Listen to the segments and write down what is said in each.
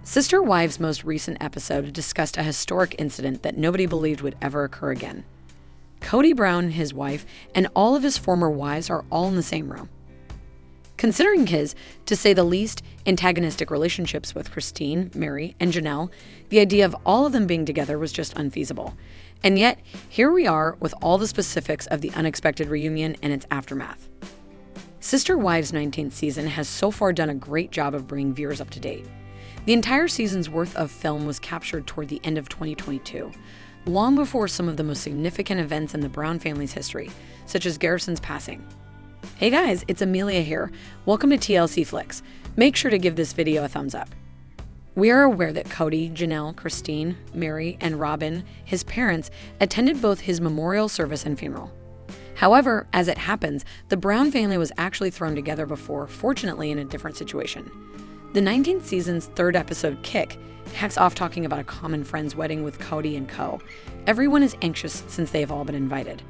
Sister Wives' most recent episode discussed a historic incident that nobody believed would ever occur again. Kody Brown, his wife, and all of his former wives are all in the same room. Considering his, to say the least, antagonistic relationships with Christine, Mary, and Janelle, the idea of all of them being together was just unfeasible. And yet, here we are with all the specifics of the unexpected reunion and its aftermath. Sister Wives' 19th season has so far done a great job of bringing viewers up to date. The entire season's worth of film was captured toward the end of 2022, long before some of the most significant events in the Brown family's history, such as Garrison's passing. Hey guys, it's Amelia here. Welcome to TLC Flicks. Make sure to give this video a thumbs up. We are aware that Kody, Janelle, Christine, Mary, and Robyn, his parents, attended both his memorial service and funeral. However, as it happens, the Brown family was actually thrown together before, fortunately in a different situation. The 19th season's third episode, Kick, hacks off talking about a common friend's wedding with Kody and co. Everyone is anxious since they have all been invited.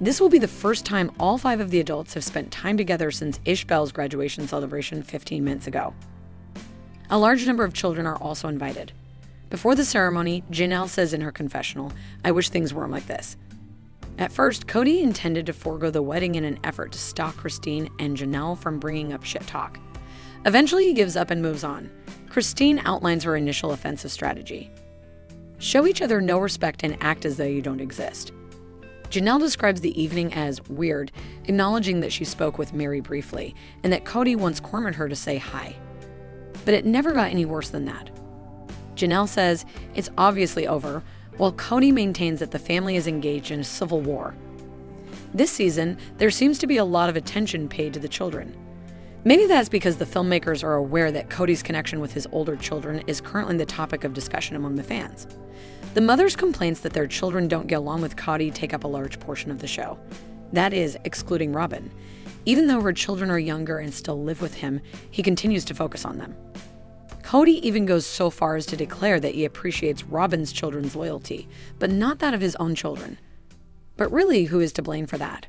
This will be the first time all 5 of the adults have spent time together since Ishbel's graduation celebration 15 minutes ago. A large number of children are also invited. Before the ceremony, Janelle says in her confessional, "I wish things weren't like this." At first, Kody intended to forego the wedding in an effort to stop Christine and Janelle from bringing up shit talk. Eventually, he gives up and moves on. Christine outlines her initial offensive strategy. Show each other no respect and act as though you don't exist. Janelle describes the evening as weird, acknowledging that she spoke with Mary briefly and that Kody once cornered her to say hi. But it never got any worse than that. Janelle says it's obviously over, while Kody maintains that the family is engaged in a civil war. This season, there seems to be a lot of attention paid to the children. Maybe that's because the filmmakers are aware that Kody's connection with his older children is currently the topic of discussion among the fans. The mothers' complaints that their children don't get along with Kody take up a large portion of the show. That is, excluding Robyn. Even though her children are younger and still live with him, he continues to focus on them. Kody even goes so far as to declare that he appreciates Robyn's children's loyalty, but not that of his own children. But really, who is to blame for that?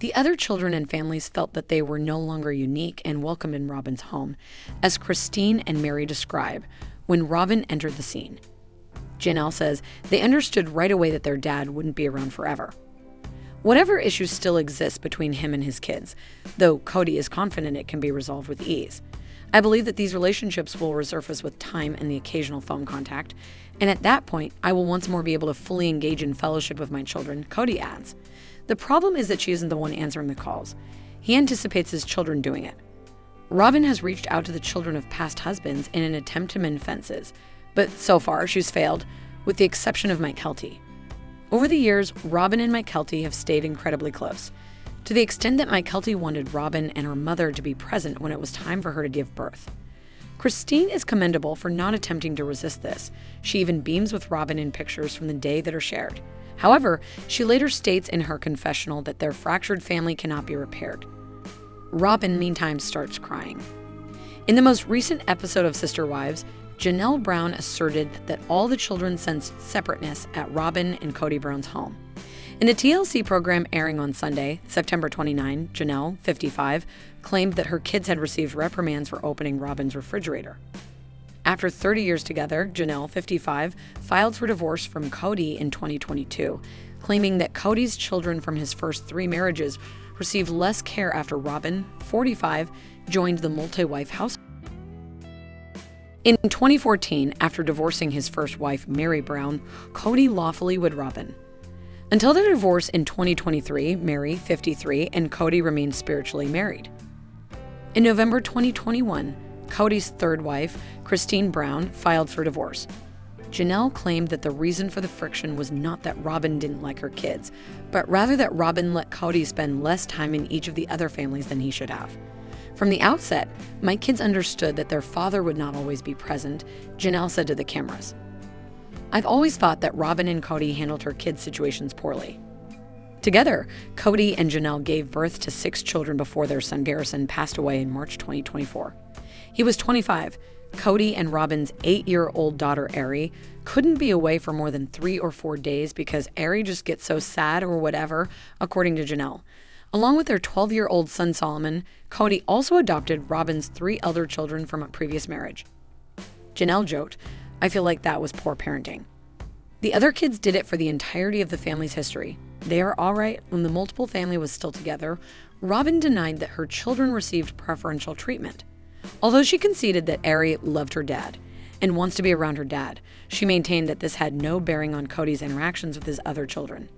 The other children and families felt that they were no longer unique and welcome in Robyn's home, as Christine and Mary describe when Robyn entered the scene. Janelle says they understood right away that their dad wouldn't be around forever. Whatever issues still exist between him and his kids, though Kody is confident it can be resolved with ease. I believe that these relationships will resurface with time and the occasional phone contact, and at that point, I will once more be able to fully engage in fellowship with my children, Kody adds. The problem is that she isn't the one answering the calls. He anticipates his children doing it. Robyn has reached out to the children of past husbands in an attempt to mend fences, but so far she's failed, with the exception of Mike Kelty. Over the years, Robyn and Mike Kelty have stayed incredibly close, to the extent that Mike Kelty wanted Robyn and her mother to be present when it was time for her to give birth. Christine is commendable for not attempting to resist this. She even beams with Robyn in pictures from the day that are shared. However, she later states in her confessional that their fractured family cannot be repaired. Robyn, meantime, starts crying. In the most recent episode of Sister Wives, Janelle Brown asserted that all the children sensed separateness at Robyn and Kody Brown's home. In the TLC program airing on Sunday, September 29, Janelle, 55, claimed that her kids had received reprimands for opening Robyn's refrigerator. After 30 years together, Janelle, 55, filed for divorce from Kody in 2022, claiming that Kody's children from his first 3 marriages received less care after Robyn, 45, joined the multi-wife household. In 2014, after divorcing his first wife, Mary Brown, Kody lawfully wed Robyn. Until their divorce in 2023, Mary, 53, and Kody remained spiritually married. In November 2021, Kody's third wife, Christine Brown, filed for divorce. Janelle claimed that the reason for the friction was not that Robyn didn't like her kids, but rather that Robyn let Kody spend less time in each of the other families than he should have. From the outset, my kids understood that their father would not always be present, Janelle said to the cameras. I've always thought that Robyn and Kody handled her kids' situations poorly. Together, Kody and Janelle gave birth to 6 children before their son Garrison passed away in March 2024. He was 25. Kody and Robyn's 8-year-old daughter, Ari, couldn't be away for more than 3 or 4 days because Ari just gets so sad or whatever, according to Janelle. Along with their 12-year-old son, Solomon, Kody also adopted Robyn's 3 elder children from a previous marriage. Janelle joked, "I feel like that was poor parenting." The other kids did it for the entirety of the family's history. They are all right. When the multiple family was still together, Robyn denied that her children received preferential treatment. Although she conceded that Ari loved her dad and wants to be around her dad, she maintained that this had no bearing on Kody's interactions with his other children.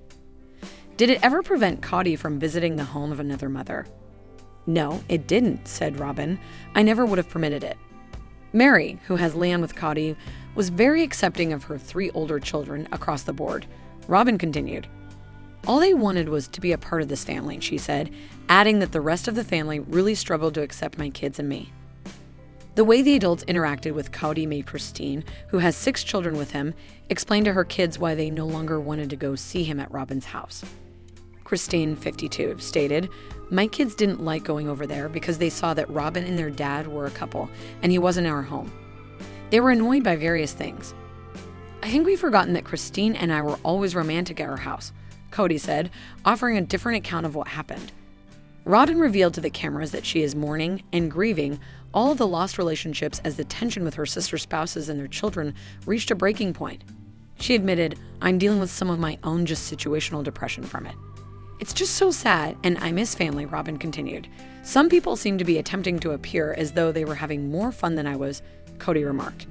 Did it ever prevent Kody from visiting the home of another mother? "No, it didn't," said Robyn. "I never would have permitted it." Mary, who has land with Kody, was very accepting of her 3 older children across the board. Robyn continued, "All they wanted was to be a part of this family," she said, adding that the rest of the family really struggled to accept my kids and me. The way the adults interacted with Kody made Christine, who has 6 children with him, explain to her kids why they no longer wanted to go see him at Robyn's house. Christine, 52, stated, "My kids didn't like going over there because they saw that Robyn and their dad were a couple, and he wasn't in our home. They were annoyed by various things. I think we've forgotten that Christine and I were always romantic at our house," Kody said, offering a different account of what happened. Robyn revealed to the cameras that she is mourning and grieving all of the lost relationships as the tension with her sister's spouses and their children reached a breaking point. She admitted, "I'm dealing with some of my own just situational depression from it. It's just so sad, and I miss family," Robyn continued. "Some people seem to be attempting to appear as though they were having more fun than I was," Kody remarked.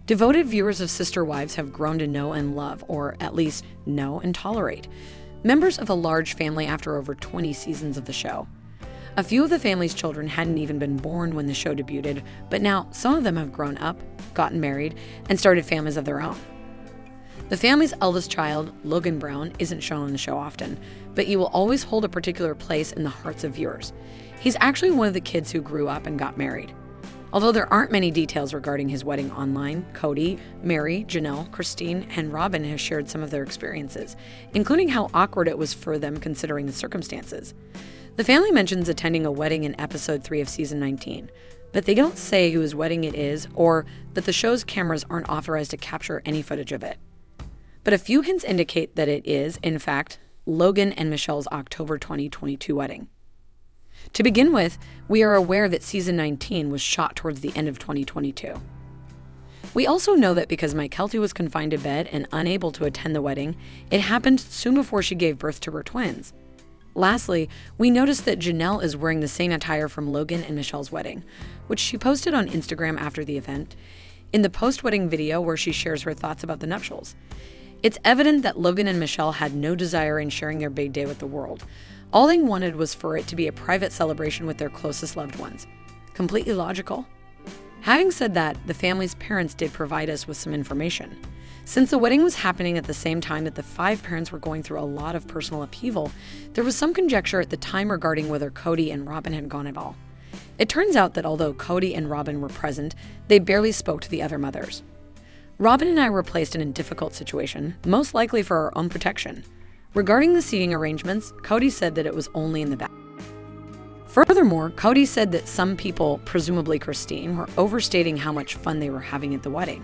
Devoted viewers of Sister Wives have grown to know and love, or at least know and tolerate, members of a large family after over 20 seasons of the show. A few of the family's children hadn't even been born when the show debuted, but now some of them have grown up, gotten married, and started families of their own. The family's eldest child, Logan Brown, isn't shown on the show often, but he will always hold a particular place in the hearts of viewers. He's actually one of the kids who grew up and got married. Although there aren't many details regarding his wedding online, Kody, Mary, Janelle, Christine, and Robyn have shared some of their experiences, including how awkward it was for them considering the circumstances. The family mentions attending a wedding in episode 3 of season 19, but they don't say whose wedding it is or that the show's cameras aren't authorized to capture any footage of it. But a few hints indicate that it is, in fact, Logan and Michelle's October 2022 wedding. To begin with, we are aware that season 19 was shot towards the end of 2022. We also know that because Mykelti was confined to bed and unable to attend the wedding, it happened soon before she gave birth to her twins. Lastly, we noticed that Janelle is wearing the same attire from Logan and Michelle's wedding, which she posted on Instagram after the event, in the post-wedding video where she shares her thoughts about the nuptials. It's evident that Logan and Michelle had no desire in sharing their big day with the world. All they wanted was for it to be a private celebration with their closest loved ones. Completely logical. Having said that, the family's parents did provide us with some information. Since the wedding was happening at the same time that the 5 parents were going through a lot of personal upheaval, there was some conjecture at the time regarding whether Kody and Robyn had gone at all. It turns out that although Kody and Robyn were present, they barely spoke to the other mothers. Robyn and I were placed in a difficult situation, most likely for our own protection. Regarding the seating arrangements, Kody said that it was only in the back. Furthermore, Kody said that some people, presumably Christine, were overstating how much fun they were having at the wedding.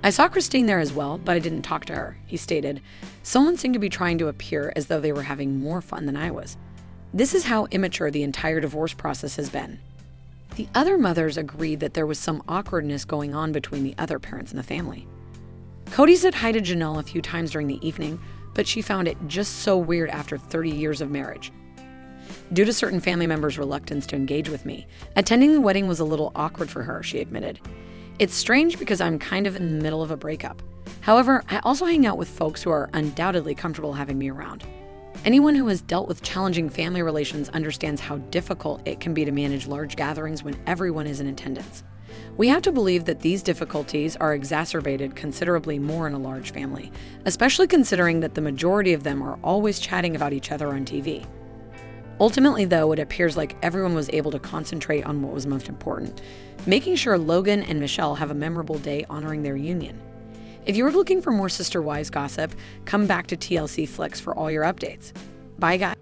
"I saw Christine there as well, but I didn't talk to her," he stated. "Someone seemed to be trying to appear as though they were having more fun than I was. This is how immature the entire divorce process has been." The other mothers agreed that there was some awkwardness going on between the other parents in the family. Kody said hi to Janelle a few times during the evening, but she found it just so weird after 30 years of marriage. "Due to certain family members' reluctance to engage with me, attending the wedding was a little awkward for her," she admitted. "It's strange because I'm kind of in the middle of a breakup. However, I also hang out with folks who are undoubtedly comfortable having me around. Anyone who has dealt with challenging family relations understands how difficult it can be to manage large gatherings when everyone is in attendance. We have to believe that these difficulties are exacerbated considerably more in a large family, especially considering that the majority of them are always chatting about each other on TV. Ultimately, though, it appears like everyone was able to concentrate on what was most important, making sure Logan and Michelle have a memorable day honoring their union. If you're looking for more Sister Wives gossip, come back to TLC Flicks for all your updates. Bye, guys.